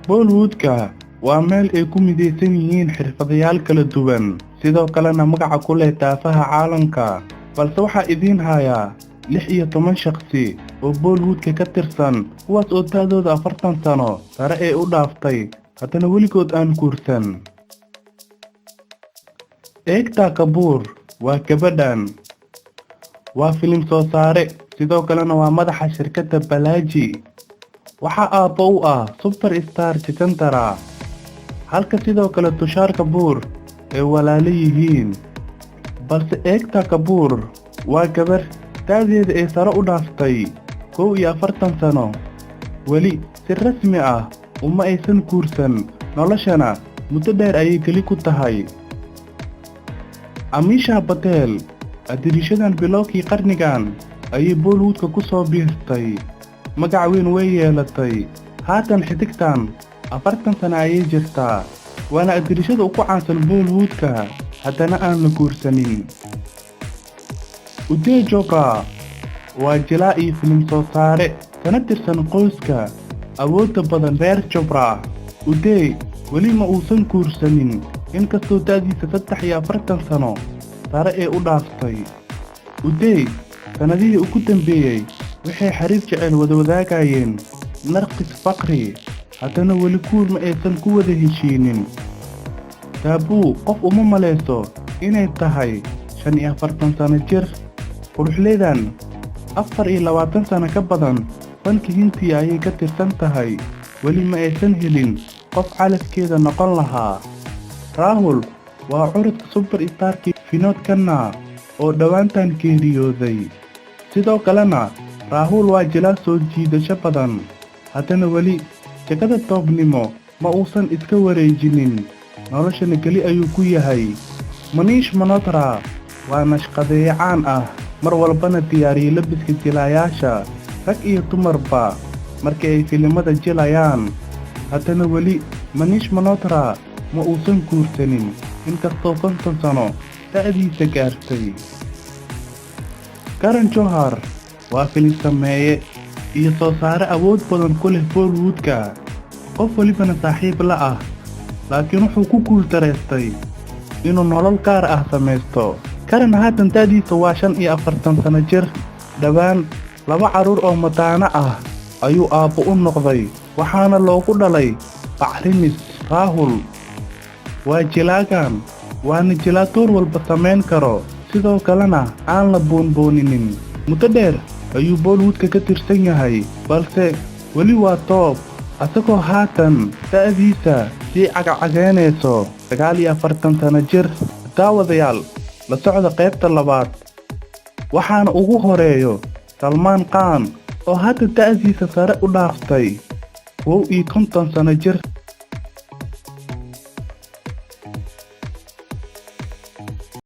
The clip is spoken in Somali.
Bollywood-ka waa meel ay ku midaysan yihiin xirfadlayaal kala duwan, sidoo kalena magaca ku leh daafaha caalamka. Balse waxaa idiin haya 16 shakhsi oo Bollywood-ka ka tirsan, kuwaas oo da'dooda 40 sano sare ee u dhaaftay, haddana weligood aan guursan. Ekta Kapoor waa gabadhan. Waa filim soo saare, sidoo kalena waa madaxa shirkadda Balaji. Waxaa aabbo u ah superstar Jitendra, halka sidoo kale Tushar Kapoor ay walaalo yihiin. Balse Ekta Kapoor waa gabar da'deeda ay sare u dhaaftay 41 sano. Weli si rasmi ah uma aysan guursan, noloshana muddo dheer ayay keli ku tahay. Amisha Patel adirishadan bilowgii qarnigan ayay Bollywood-ka ku soo biirtay, magac weyn way yeelatay. Haatan xidigtan 40 sano ayay jirtaa, waana adirishada ugu caansan Bollywood-ka, haddana aan la guursanin. Uday Chopra waa jilaa iyo filim soo saare, kana tirsan qoyska awoodda badan reer Chopra. Uday weli ma uusan guursanin, inkastoo da'diisa 43 sano sare ee u dhaaftay. Uday sanadihii ugu dambeeyay waxay xiriir jecel wada wadaagayeen Nargis Fakhri, haddana weli guur ma aysan ku wada heshiinin. Tabu qof uma maleyso inay tahay 45 sano jir. Quruxleedan 24 sano ka badan fanka Hindiya ayay ka tirsan tahay, weli ma aysan helin qof calafkeeda noqon lahaa. Rahul waa curudka superstar-kii Vinod Khanna oo dhowaantan geeriyooday. Sidoo kalena Rahul waa jilaa soo jiidasho badan, haddana weli jagada toobnimo ma uusan iska wareejinin, noloshana keli ayuu ku yahay. Manish Malhotra waa nashqadeeye caan ah, mar walbana diyaariye labiska jilayaasha rag iyo dumarba markii ay filimada jilayaan. Haddana weli Manish Malhotra ma uusan guursanin, inkastoo 50 sano da'diisa gaartay. Karan Johar waa filim sameeye iyo soo saare awood badan ku leh Bollywood-ka, qof walibana saaxiib la ah, laakiin wuxuu ku guuldareystay inuu nolol gaar ah samaysto. Karan haatan da'diisa waa 45 sano jir, dhowaan 2 carruur oo mataano ah ayuu aabbo u noqday, waxaana loogu dhalay bacrimis. Rahul waa jilaagan, waana jilaa door walba samayn karo, sidoo kalena aan la boonbooninin. Muddo dheer ayuu Bollywood-ka ka tirsan yahay, balse weli waa toob, asagoo haatan da'diisa sii cagacagaynayso 49 sano jir. Daawadayaal, la socda qaybta labaad, waxaana ugu horeeyo Salman Khan oo hadda da'diisa sare u dhaaftay 51 sano jir.